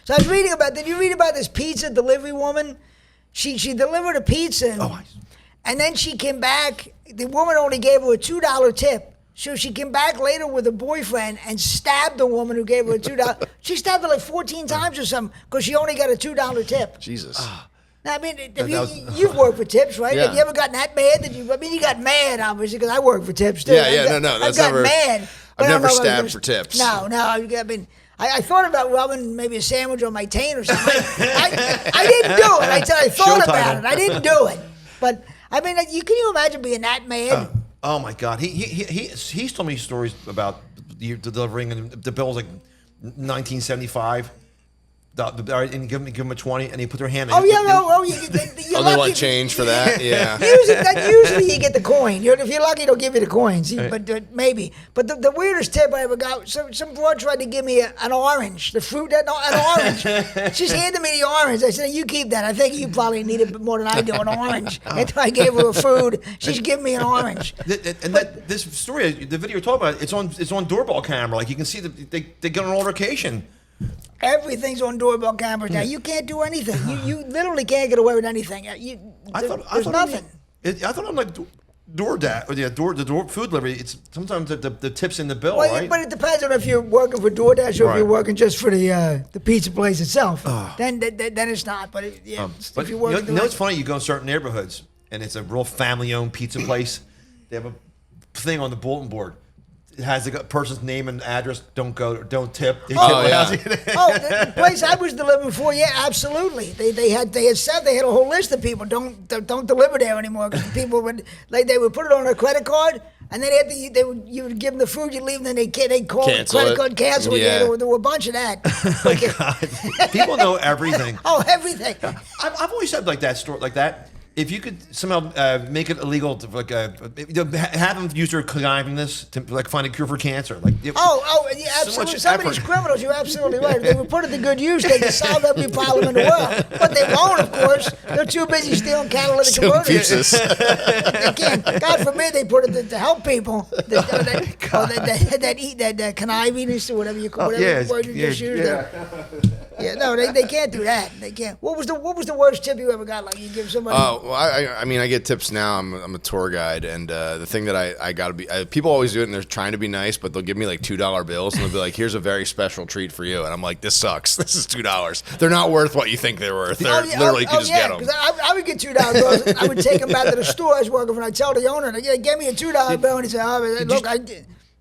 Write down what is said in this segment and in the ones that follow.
So I was reading about. Did you read about this pizza delivery woman? She delivered a pizza, and then she came back. The woman only gave her a $2 tip. So she came back later with her boyfriend and stabbed the woman who gave her a $2. She stabbed her like 14 times or something because she only got a $2 tip. Jesus. Now, I mean, you've worked for tips, right? Yeah. Have you ever gotten that mad? You got mad, obviously, because I work for tips, too. Yeah, no. I got mad. I've never stabbed for tips. No. I mean, I thought about rubbing maybe a sandwich on my taint or something. I didn't do it. I thought about it. I didn't do it. But, I mean, can you imagine being that mad? Oh my God! He's told me stories about delivering, and the bill was like 1975. And give him a 20, and he put their hand. Oh yeah, you're lucky. Like change for that, yeah. Usually you get the coin. If you're lucky, they'll give you the coins. But maybe. But the weirdest tip I ever got. Some broad tried to give me an orange, the fruit, an orange. She's handed me the orange. I said, "You keep that. I think you probably need it more than I do, an orange." After I gave her a food, she's giving me an orange. This story, the video you're talking about, it's on doorbell camera. Like you can see they get on altercation. Everything's on doorbell cameras now. You can't do anything. You literally can't get away with anything. There's nothing. I thought I'm like DoorDash, the door food delivery. It's sometimes the tips in the bill, right? But it depends on if you're working for DoorDash or if you're working just for the pizza place itself. Then it's not. But if you're working, it's funny. You go in certain neighborhoods and it's a real family-owned pizza place. They have a thing on the bulletin board. It has the person's name and address. Don't tip. The place I was delivering for, absolutely. They had a whole list of people don't deliver there anymore because people would they would put it on a credit card and then you would give them the food, you leave them, then they call the credit card cancel. Yeah, there were a bunch of that. My God, people know everything. Everything. I've always said like that story like that. If you could somehow make it illegal to have them use their connivingness to find a cure for cancer, absolutely. Some of these criminals, you're absolutely right. If they would put it to good use, they could solve every problem in the world. But they won't, of course. They're too busy stealing catalytic converters. They can't. God forbid they put it to help people. That eat that connivingness or whatever you call it. Word you just used there. Yeah, no, they can't do that. They can't. What was the worst tip you ever got? Like you give somebody? Well, I mean, I get tips now. I'm a tour guide, and the thing that I got to be, people always do it, and they're trying to be nice, but they'll give me like $2 bills, and they'll be like, "Here's a very special treat for you," and I'm like, "This sucks. This is $2. They're not worth what you think they're worth. They're literally you can just get them." Because I would get $2 bills. I would take them back to the store I was working for, and I'd tell the owner, "Give me a $2 bill," and he'd say, "Look,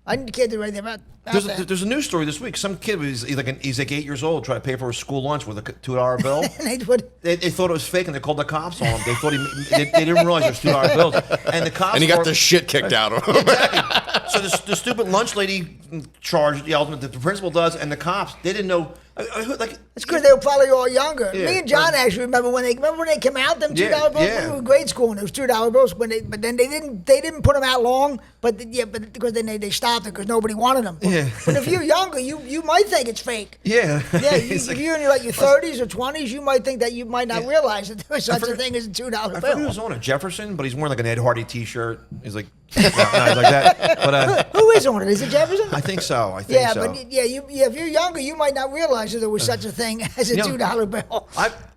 I can't do anything about." There's a news story this week. Some kid he's like 8 years old, tried to pay for his school lunch with a $2 bill. They thought it was fake, and they called the cops on him. They thought they didn't realize it was $2 bills, and the cops. And he got the shit kicked out of him. Exactly. So the stupid lunch lady charged the ultimate. The principal does, and the cops they didn't know. It's because they were probably all younger. Yeah, me and John actually remember when they came out them $2 bills. We were in grade school and it was $2 bills. But then they didn't put them out long. But because then they stopped it because nobody wanted them. Yeah. But if you're younger, you might think it's fake. Yeah. Yeah. If you're in your 30s or 20s, you might think that you might not realize that there was such a thing as a $2 bill. I forget who was on it, Jefferson, but he's wearing like an Ed Hardy T-shirt. He's like, like that. But who is on it? Is it Jefferson? I think so. But if you're younger, you might not realize that there was such a thing as a $2 bill.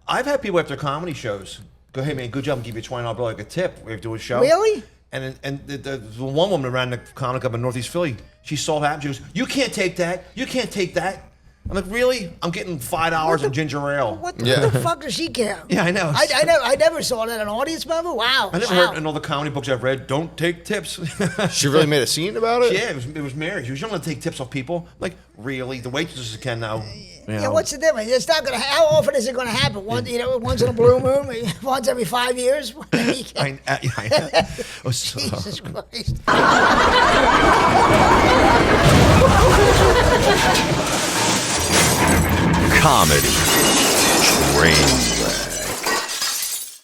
I've had people after comedy shows go, "Hey man, good job, and give you a $20 bill like a tip when you do a show." Really? And the one woman ran the comedy club in Northeast Philly. She so happy. She goes, "You can't take that. You can't take that." I'm like, "Really? I'm getting $5 in ginger ale." What the fuck does she care? Yeah, I know. I never saw that. An audience member? Wow. I never heard in all the comedy books I've read, "Don't take tips." She really made a scene about it? Yeah, it was Mary. She was young to take tips off people. I'm like, really? The waitresses can now. Yeah, what's the difference? It's not gonna. How often is it gonna happen? Once in a blue moon, once every 5 years. I know. Jesus Christ. Comedy Train